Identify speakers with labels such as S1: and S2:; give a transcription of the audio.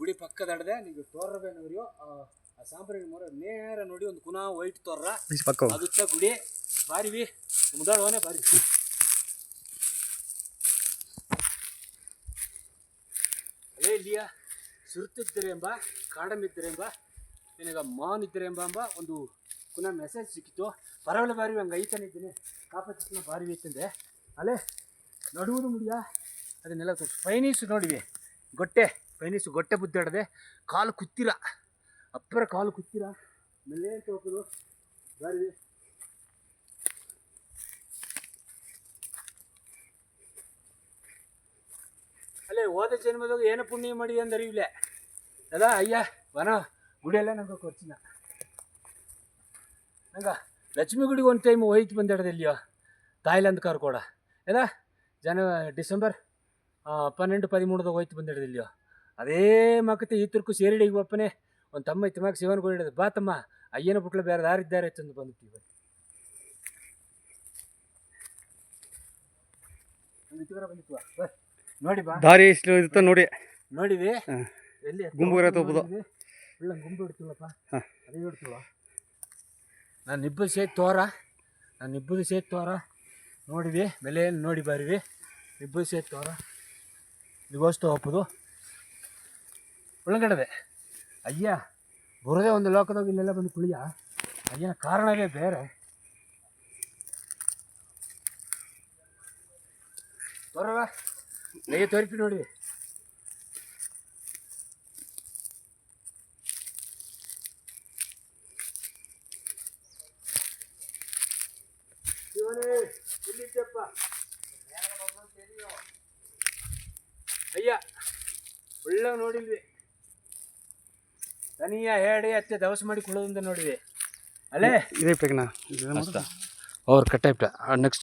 S1: ಗುಡಿ ಪಕ್ಕದಡದೆ ನೀವು ತೋರ್ರಬೇ ನೋಡಿಯೋ ಆ ಸಾಂಬ್ರಾಣಿ ಮರ ನೇರ ನೋಡಿ ಒಂದು ಕುನಾ ವೈಟ್ ತೋರ್ರ ಅದುತ್ತ ಗುಡಿ ಬಾರಿವಿ ಮುದಾಳವನೇ ಬಾರಿ ಅದೇ ಇಲ್ಲಿಯ ಸುರ್ತಿದ್ದರೆ ಎಂಬ ಕಾಡಮಿದ್ದರೆ ಎಂಬ ನಿನಗ ಮಾನ್ ಇದ್ದರೆ ಎಂಬ ಒಂದು ಪುನಃ ಮೆಸೇಜ್ ಸಿಕ್ಕಿತ್ತು ಪರವಲ ಬಾರಿ ಹಂಗೆ ಐತನಿದ್ದೀನಿ ಕಾಪಚಿನ ಬಾರಿ ಐತಂದೆ ಅಲ್ಲೇ ನಡುವುದು ಮುಡಿಯ ಅದನ್ನೆಲ್ಲ ಪೈನೀಸು ನೋಡಿವಿ ಗೊಟ್ಟೆ ಪೈನೀಸು ಗೊಟ್ಟೆ ಬುದ್ದಾಡದೆ ಕಾಲು ಕುತ್ತಿರ ಅಪ್ಪರ ಕಾಲು ಕುತ್ತಿರ ಮೇಲೆ ಅಂತ ಹೋಗೋದು ಬಾರಿ ಅಲ್ಲೇ ಹೋದ ಜನ್ಮದಾಗ ಏನು ಪುಣ್ಯ ಮಾಡಿ ಅಂದ್ರೆ ಇಲ್ಲೇ ಅದ ಅಯ್ಯ ವನ ಗುಡಿಯೆಲ್ಲ ನಂಗೆ ಕೊಡ್ತೀನ ನಂಗೆ ಲಕ್ಷ್ಮಿ ಗುಡಿಗೆ ಒಂದು ಟೈಮ್ ಹೋಯ್ತು ಬಂದಿಡೋದು ಇಲ್ಲಿಯೋ ತಾಯ್ಲೆಂಡ್ ಕಾರ್ಕೋಡ ಎಲ್ಲ ಡಿಸೆಂಬರ್ 12-13 ಹೋಯ್ತು ಬಂದಿಡೋದು ಇಲ್ಲಿಯೋ ಅದೇ ಮಕ್ಕತ್ತೆ ಈ ತುರ್ಕು ಸೇರಿಡಿಗೆ ಒಪ್ಪನೆ ಒಂದು ತಮ್ಮ ಇತ್ತಮಾಗ ಶಿವನ್ ಕೊಡಿಡೋದು ಬಾ ತಮ್ಮ ಅಯ್ಯನ ಪುಟ್ಲ ಬೇರೆ ದಾರಿದ್ದಾರೆ ತಂದು ಬಂದ್ಬಿಟ್ಟು ಬಂದಿತ್ತು ಬಸ್ ನೋಡಿ ಬಾ
S2: ದಾರಿ ಎಷ್ಟು ಇರುತ್ತೆ ನೋಡಿ
S1: ನೋಡಿವಿ ಎಲ್ಲಿ
S2: ಗುಂಪು ಇರತ್ತೋಗ್ಬೋದು
S1: ಇಲ್ಲ ಗುಂಪು ಇಡ್ತೀವಪ್ಪ ಅದೇ ಇಡ್ತೀವ ನಾನು ನಿಬ್ಬದು ಸೇತ್ ತೋರ ನೋಡಿವಿ ಮೇಲೆ ನೋಡಿ ಬಾರಿವಿ ನಿಬ್ಬದು ಸೇತ್ ತೋರ ನಿಗೋಸ್ತು ಹೋಗ್ಬೋದು ಒಳಗಡೆ ಅಯ್ಯ ಬರೋದೇ ಒಂದು ಲೋಕದಾಗ ಇಲ್ಲೆಲ್ಲ ಬಂದು ಕುಳಿಯ ಅಯ್ಯನ ಕಾರಣವೇ ಬೇರೆ ತೋರವ ನೈಗೆ ತೋರಿಪಿ ನೋಡಿ ಇಲ್ಲಿದ್ದಪ್ಪ ಅಯ್ಯ ಒಳ್ಳೆ ನೋಡಿಲ್ವಿ ತನಿಯ ಹೇಳಿ ಅತ್ತೆ ದವಸ ಮಾಡಿ ಕುಳೋದಿಂದ ನೋಡಿವಿ ಅಲ್ಲೇ
S2: ಇದೇ ಬೇಕನಾ
S1: ಅವ್ರು ಕಟ್ಟಾಯ್ತ ನೆಕ್ಸ್ಟ್